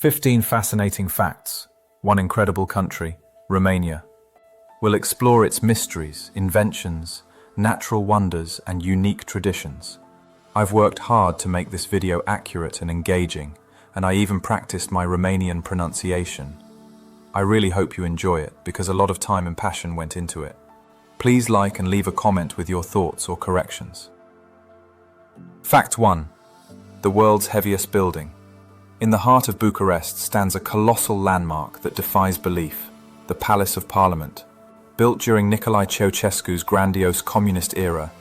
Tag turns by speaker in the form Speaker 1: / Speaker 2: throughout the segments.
Speaker 1: 15 fascinating facts, one incredible country, Romania. We'll explore its mysteries, inventions, natural wonders, and unique traditions. I've worked hard to make this video accurate and engaging, and I even practiced my Romanian pronunciation. I really hope you enjoy it, because a lot of time and passion went into it. Please like and leave a comment with your thoughts or corrections. Fact 1. The world's heaviest building. In the heart of Bucharest stands a colossal landmark that defies belief, the Palace of Parliament. Built during Nicolae Ceausescu's grandiose communist era,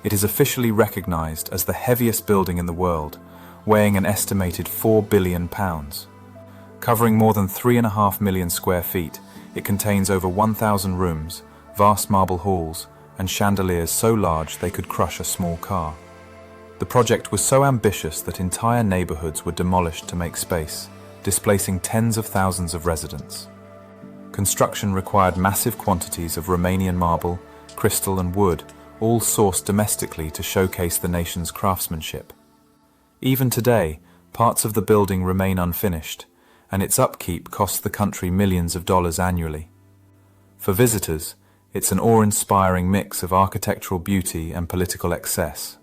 Speaker 1: it is officially recognized as the heaviest building in the world, weighing an estimated 4 billion pounds. Covering more than 3.5 million square feet, it contains over 1,000 rooms, vast marble halls, and chandeliers so large they could crush a small car. The project was so ambitious that entire neighborhoods were demolished to make space, displacing tens of thousands of residents. Construction required massive quantities of Romanian marble, crystal, and wood, all sourced domestically to showcase the nation's craftsmanship. Even today, parts of the building remain unfinished, and its upkeep costs the country millions of dollars annually. For visitors, it's an awe-inspiring mix of architectural beauty and political excess,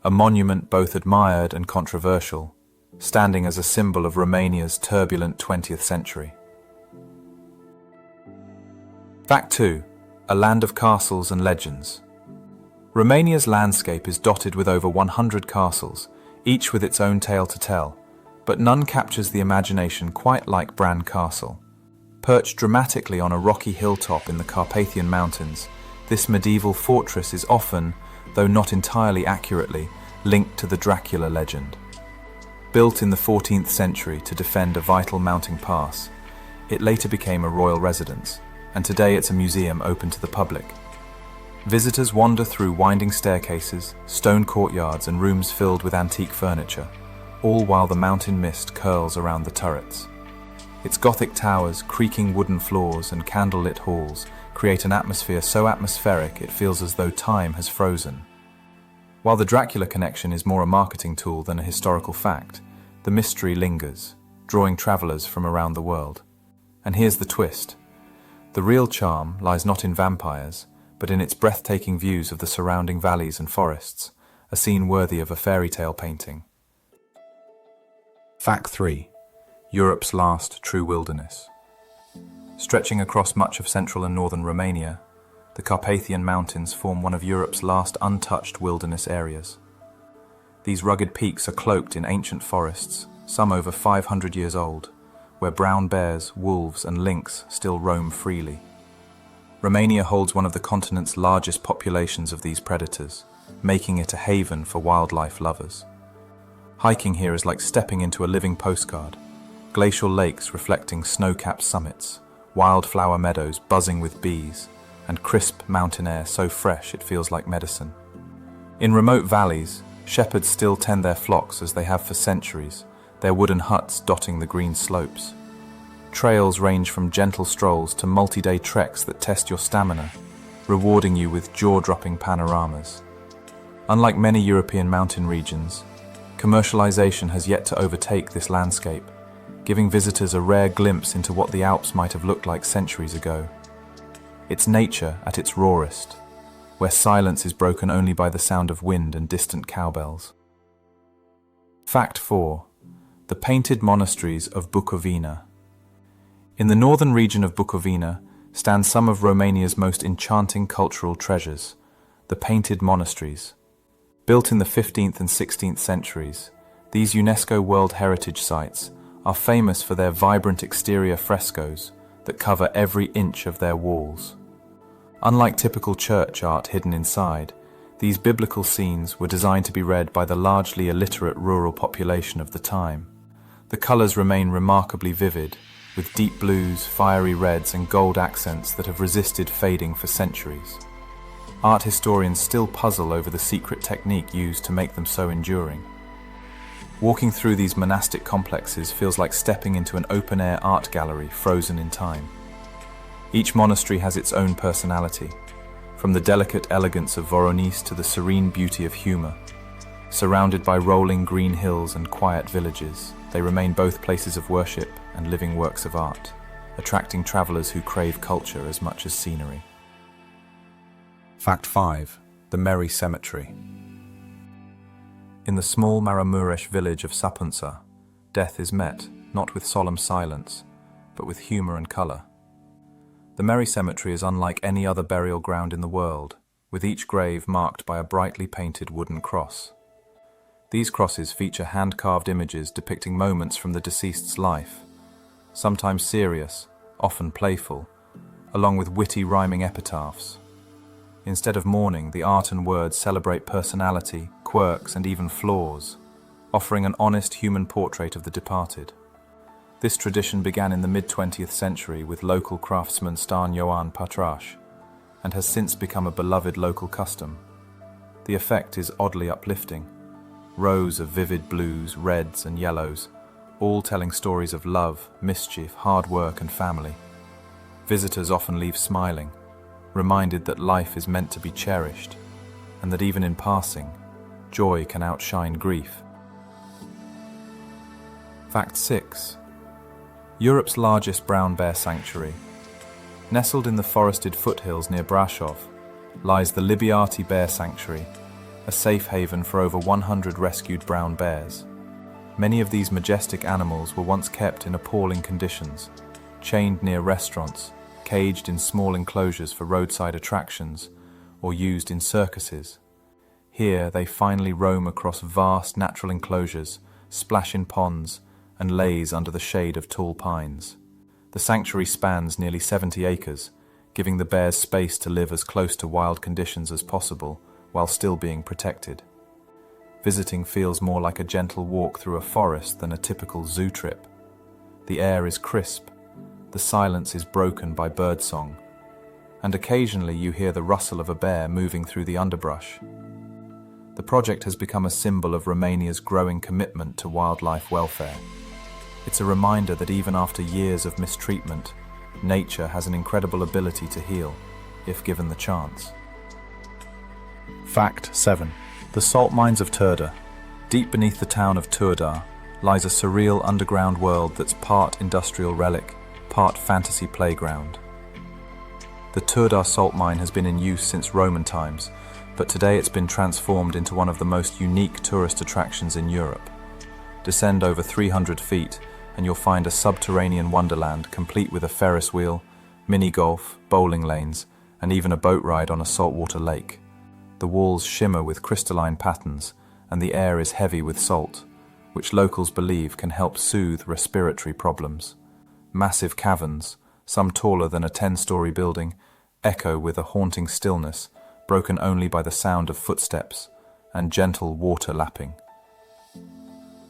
Speaker 1: a monument both admired and controversial, standing as a symbol of Romania's turbulent 20th century. Fact 2. A land of castles and legends. Romania's landscape is dotted with over 100 castles, each with its own tale to tell, but none captures the imagination quite like Bran Castle. Perched dramatically on a rocky hilltop in the Carpathian Mountains, this medieval fortress is often, though not entirely accurately, linked to the Dracula legend. Built in the 14th century to defend a vital mounting pass, it later became a royal residence, and today it's a museum open to the public. Visitors wander through winding staircases, stone courtyards, and rooms filled with antique furniture, all while the mountain mist curls around the turrets. Its Gothic towers, creaking wooden floors, and candlelit halls create an atmosphere so atmospheric it feels as though time has frozen. While the Dracula connection is more a marketing tool than a historical fact, the mystery lingers, drawing travelers from around the world. And here's the twist. The real charm lies not in vampires, but in its breathtaking views of the surrounding valleys and forests, a scene worthy of a fairy tale painting. Fact 3. Europe's last true wilderness. Stretching across much of central and northern Romania, the Carpathian Mountains form one of Europe's last untouched wilderness areas. These rugged peaks are cloaked in ancient forests, some over 500 years old, where brown bears, wolves, and lynx still roam freely. Romania holds one of the continent's largest populations of these predators, making it a haven for wildlife lovers. Hiking here is like stepping into a living postcard. Glacial lakes reflecting snow-capped summits, wildflower meadows buzzing with bees, and crisp mountain air so fresh it feels like medicine. In remote valleys, shepherds still tend their flocks as they have for centuries, their wooden huts dotting the green slopes. Trails range from gentle strolls to multi-day treks that test your stamina, rewarding you with jaw-dropping panoramas. Unlike many European mountain regions, commercialization has yet to overtake this landscape, giving visitors a rare glimpse into what the Alps might have looked like centuries ago. It's nature at its rawest, where silence is broken only by the sound of wind and distant cowbells. Fact 4. The Painted Monasteries of Bucovina. In the northern region of Bucovina stand some of Romania's most enchanting cultural treasures, the Painted Monasteries. Built in the 15th and 16th centuries, these UNESCO World Heritage Sites are famous for their vibrant exterior frescoes that cover every inch of their walls. Unlike typical church art hidden inside, these biblical scenes were designed to be read by the largely illiterate rural population of the time. The colors remain remarkably vivid, with deep blues, fiery reds, and gold accents that have resisted fading for centuries. Art historians still puzzle over the secret technique used to make them so enduring. Walking through these monastic complexes feels like stepping into an open-air art gallery frozen in time. Each monastery has its own personality, from the delicate elegance of Voronezh to the serene beauty of humor. Surrounded by rolling green hills and quiet villages, they remain both places of worship and living works of art, attracting travelers who crave culture as much as scenery. Fact 5. The Merry Cemetery. In the small Maramuresh village of Săpânța, death is met not with solemn silence, but with humor and color. The Merry Cemetery is unlike any other burial ground in the world, with each grave marked by a brightly painted wooden cross. These crosses feature hand-carved images depicting moments from the deceased's life, sometimes serious, often playful, along with witty rhyming epitaphs. Instead of mourning, the art and words celebrate personality, quirks, and even flaws, offering an honest human portrait of the departed. This tradition began in the mid-20th century with local craftsman Stan Ioan Patraș, and has since become a beloved local custom. The effect is oddly uplifting. Rows of vivid blues, reds, and yellows, all telling stories of love, mischief, hard work, and family. Visitors often leave smiling, reminded that life is meant to be cherished, and that even in passing, joy can outshine grief. Fact 6. Europe's largest brown bear sanctuary. Nestled in the forested foothills near Brașov lies the Libiati Bear Sanctuary, a safe haven for over 100 rescued brown bears. Many of these majestic animals were once kept in appalling conditions, chained near restaurants, caged in small enclosures for roadside attractions, or used in circuses. Here they finally roam across vast natural enclosures, splash in ponds, and laze under the shade of tall pines. The sanctuary spans nearly 70 acres, giving the bears space to live as close to wild conditions as possible, while still being protected. Visiting feels more like a gentle walk through a forest than a typical zoo trip. The air is crisp, the silence is broken by birdsong, and occasionally you hear the rustle of a bear moving through the underbrush. The project has become a symbol of Romania's growing commitment to wildlife welfare. It's a reminder that even after years of mistreatment, nature has an incredible ability to heal, if given the chance. Fact 7. The salt mines of Turda. Deep beneath the town of Turda lies a surreal underground world that's part industrial relic, part fantasy playground. The Turda Salt Mine has been in use since Roman times, but today it's been transformed into one of the most unique tourist attractions in Europe. Descend over 300 feet and you'll find a subterranean wonderland complete with a Ferris wheel, mini-golf, bowling lanes, and even a boat ride on a saltwater lake. The walls shimmer with crystalline patterns, and the air is heavy with salt, which locals believe can help soothe respiratory problems. Massive caverns, some taller than a 10-story building, echo with a haunting stillness, broken only by the sound of footsteps and gentle water lapping.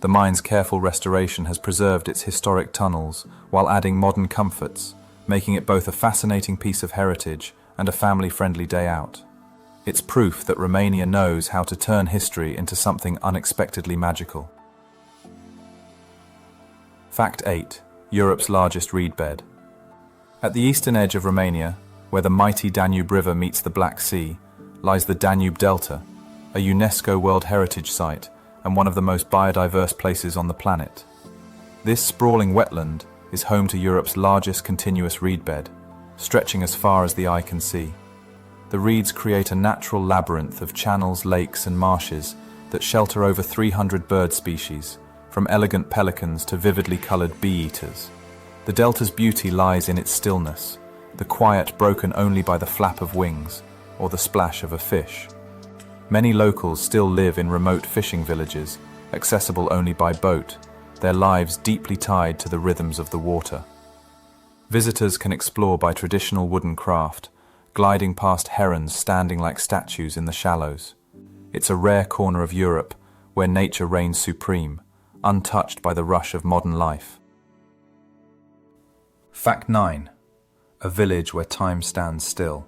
Speaker 1: The mine's careful restoration has preserved its historic tunnels while adding modern comforts, making it both a fascinating piece of heritage and a family-friendly day out. It's proof that Romania knows how to turn history into something unexpectedly magical. Fact 8. Europe's largest reed bed. At the eastern edge of Romania, where the mighty Danube River meets the Black Sea, lies the Danube Delta, a UNESCO World Heritage Site and one of the most biodiverse places on the planet. This sprawling wetland is home to Europe's largest continuous reed bed, stretching as far as the eye can see. The reeds create a natural labyrinth of channels, lakes, and marshes that shelter over 300 bird species, from elegant pelicans to vividly colored bee-eaters. The delta's beauty lies in its stillness, the quiet broken only by the flap of wings or the splash of a fish. Many locals still live in remote fishing villages, accessible only by boat, their lives deeply tied to the rhythms of the water. Visitors can explore by traditional wooden craft, gliding past herons standing like statues in the shallows. It's a rare corner of Europe where nature reigns supreme, untouched by the rush of modern life. Fact 9. A village where time stands still.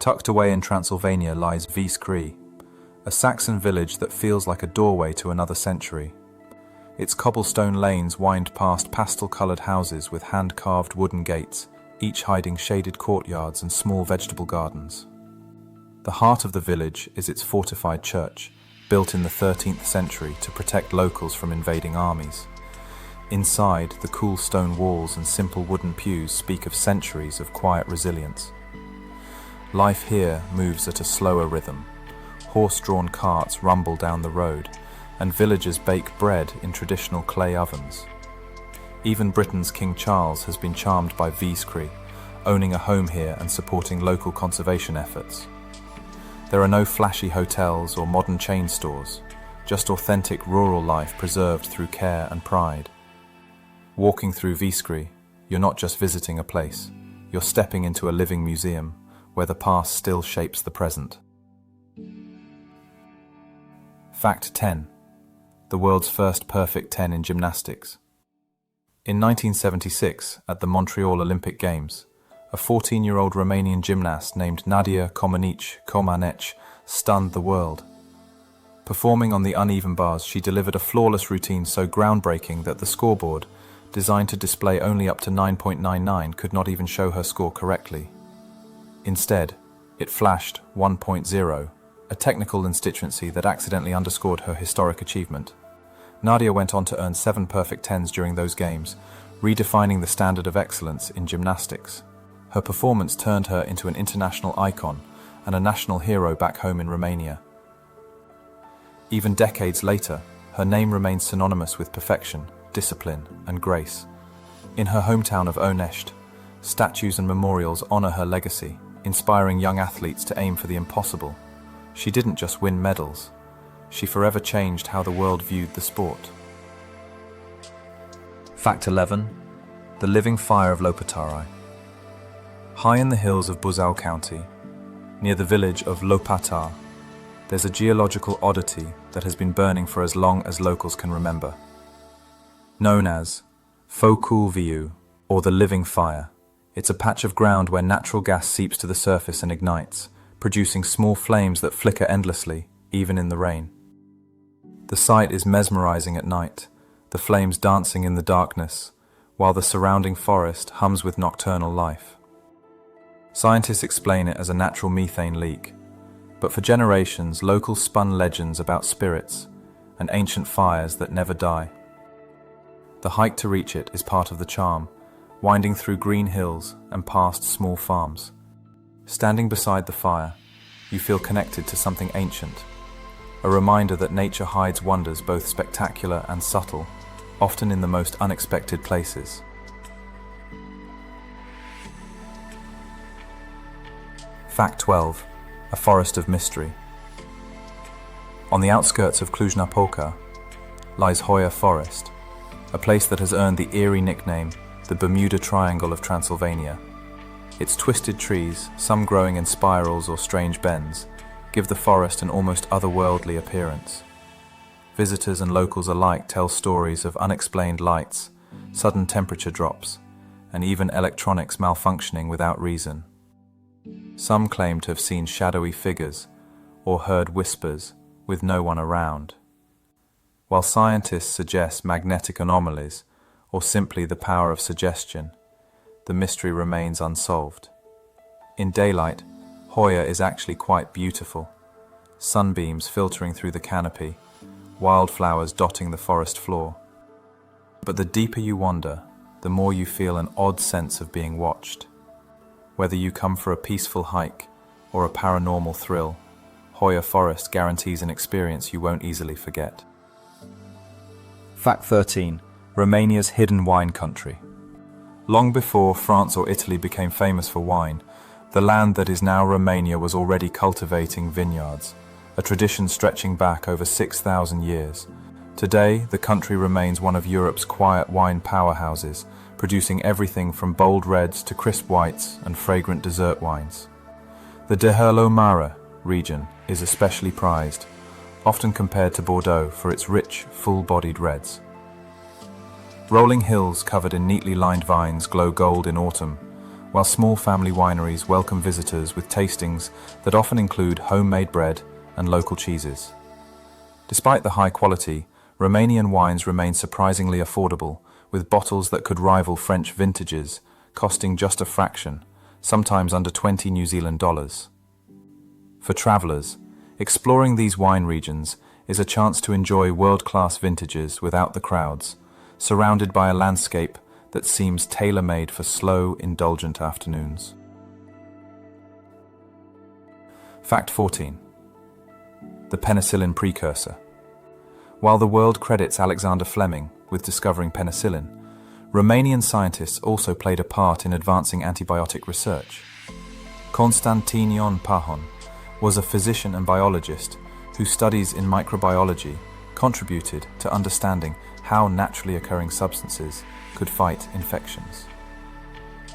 Speaker 1: Tucked away in Transylvania lies Viskri, a Saxon village that feels like a doorway to another century. Its cobblestone lanes wind past pastel-coloured houses with hand-carved wooden gates, each hiding shaded courtyards and small vegetable gardens. The heart of the village is its fortified church, built in the 13th century to protect locals from invading armies. Inside, the cool stone walls and simple wooden pews speak of centuries of quiet resilience. Life here moves at a slower rhythm. Horse-drawn carts rumble down the road, and villagers bake bread in traditional clay ovens. Even Britain's King Charles has been charmed by Viskri, owning a home here and supporting local conservation efforts. There are no flashy hotels or modern chain stores, just authentic rural life preserved through care and pride. Walking through Viskri, you're not just visiting a place, you're stepping into a living museum where the past still shapes the present. Fact 10. The world's first perfect 10 in gymnastics. In 1976, at the Montreal Olympic Games, a 14-year-old Romanian gymnast named Nadia Comăneci stunned the world. Performing on the uneven bars, she delivered a flawless routine so groundbreaking that the scoreboard, designed to display only up to 9.99, could not even show her score correctly. Instead, it flashed 1.0, a technical inconsistency that accidentally underscored her historic achievement. Nadia went on to earn 7 perfect 10s during those games, redefining the standard of excellence in gymnastics. Her performance turned her into an international icon and a national hero back home in Romania. Even decades later, her name remains synonymous with perfection, discipline, and grace. In her hometown of Onești, statues and memorials honor her legacy, inspiring young athletes to aim for the impossible. She didn't just win medals, she forever changed how the world viewed the sport. Fact 11. The living fire of Lopătari. High in the hills of Buzău County, near the village of Lopătari, there's a geological oddity that has been burning for as long as locals can remember. Known as focul viu, or the living fire, it's a patch of ground where natural gas seeps to the surface and ignites, producing small flames that flicker endlessly, even in the rain. The sight is mesmerizing at night, the flames dancing in the darkness, while the surrounding forest hums with nocturnal life. Scientists explain it as a natural methane leak, but for generations locals spun legends about spirits and ancient fires that never die. The hike to reach it is part of the charm, winding through green hills and past small farms. Standing beside the fire, you feel connected to something ancient, a reminder that nature hides wonders both spectacular and subtle, often in the most unexpected places. Fact 12. A forest of mystery. On the outskirts of Cluj-Napoca lies Hoia Forest, a place that has earned the eerie nickname the Bermuda Triangle of Transylvania. Its twisted trees, some growing in spirals or strange bends, give the forest an almost otherworldly appearance. Visitors and locals alike tell stories of unexplained lights, sudden temperature drops, and even electronics malfunctioning without reason. Some claim to have seen shadowy figures or heard whispers with no one around, while scientists suggest magnetic anomalies or simply the power of suggestion. The mystery remains unsolved. In daylight, Hoia is actually quite beautiful. Sunbeams filtering through the canopy, wildflowers dotting the forest floor. But the deeper you wander, the more you feel an odd sense of being watched. Whether you come for a peaceful hike or a paranormal thrill, Hoia Forest guarantees an experience you won't easily forget. Fact 13. Romania's hidden wine country. Long before France or Italy became famous for wine, the land that is now Romania was already cultivating vineyards, a tradition stretching back over 6,000 years. Today, the country remains one of Europe's quiet wine powerhouses, producing everything from bold reds to crisp whites and fragrant dessert wines. The Deherlo-Mare region is especially prized, often compared to Bordeaux for its rich, full-bodied reds. Rolling hills covered in neatly lined vines glow gold in autumn, while small family wineries welcome visitors with tastings that often include homemade bread and local cheeses. Despite the high quality, Romanian wines remain surprisingly affordable, with bottles that could rival French vintages, costing just a fraction, sometimes under 20 New Zealand dollars. For travelers, exploring these wine regions is a chance to enjoy world-class vintages without the crowds, surrounded by a landscape that seems tailor-made for slow, indulgent afternoons. Fact 14. The Penicillin Precursor. While the world credits Alexander Fleming with discovering penicillin, Romanian scientists also played a part in advancing antibiotic research. Constantinion Pahon was a physician and biologist whose studies in microbiology contributed to understanding how naturally occurring substances could fight infections.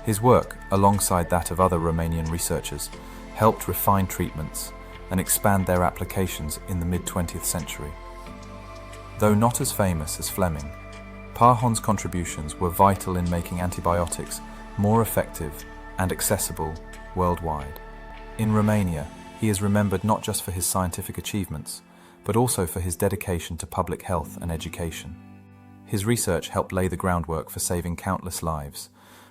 Speaker 1: His work, alongside that of other Romanian researchers, helped refine treatments and expand their applications in the mid-20th century. Though not as famous as Fleming, Pahon's contributions were vital in making antibiotics more effective and accessible worldwide. In Romania, he is remembered not just for his scientific achievements, but also for his dedication to public health and education. His research helped lay the groundwork for saving countless lives,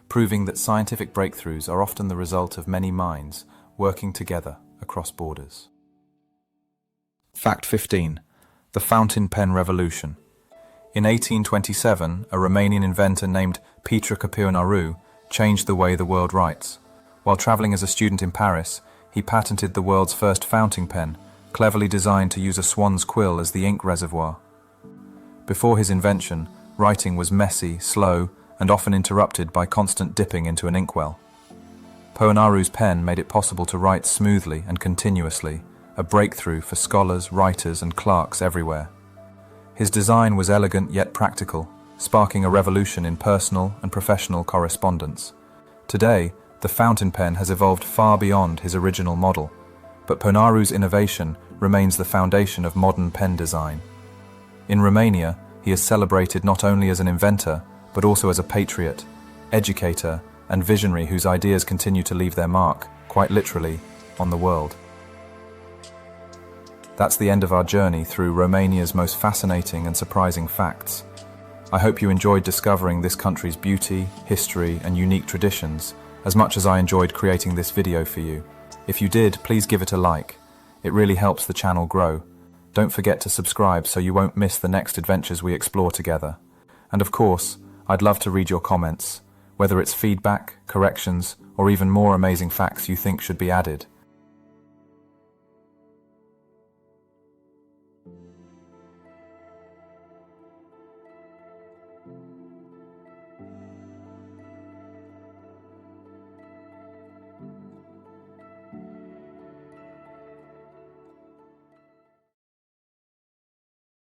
Speaker 1: proving that scientific breakthroughs are often the result of many minds working together across borders. Fact 15. The Fountain Pen Revolution. In 1827, a Romanian inventor named Petre Căpionaru changed the way the world writes. While traveling as a student in Paris, he patented the world's first fountain pen, cleverly designed to use a swan's quill as the ink reservoir. Before his invention, writing was messy, slow, and often interrupted by constant dipping into an inkwell. Poenaru's pen made it possible to write smoothly and continuously, a breakthrough for scholars, writers, and clerks everywhere. His design was elegant yet practical, sparking a revolution in personal and professional correspondence. Today, the fountain pen has evolved far beyond his original model, but Poenaru's innovation remains the foundation of modern pen design. In Romania, he is celebrated not only as an inventor, but also as a patriot, educator, and visionary whose ideas continue to leave their mark, quite literally, on the world. That's the end of our journey through Romania's most fascinating and surprising facts. I hope you enjoyed discovering this country's beauty, history, and unique traditions as much as I enjoyed creating this video for you. If you did, please give it a like. It really helps the channel grow. Don't forget to subscribe so you won't miss the next adventures we explore together. And of course, I'd love to read your comments, whether it's feedback, corrections, or even more amazing facts you think should be added.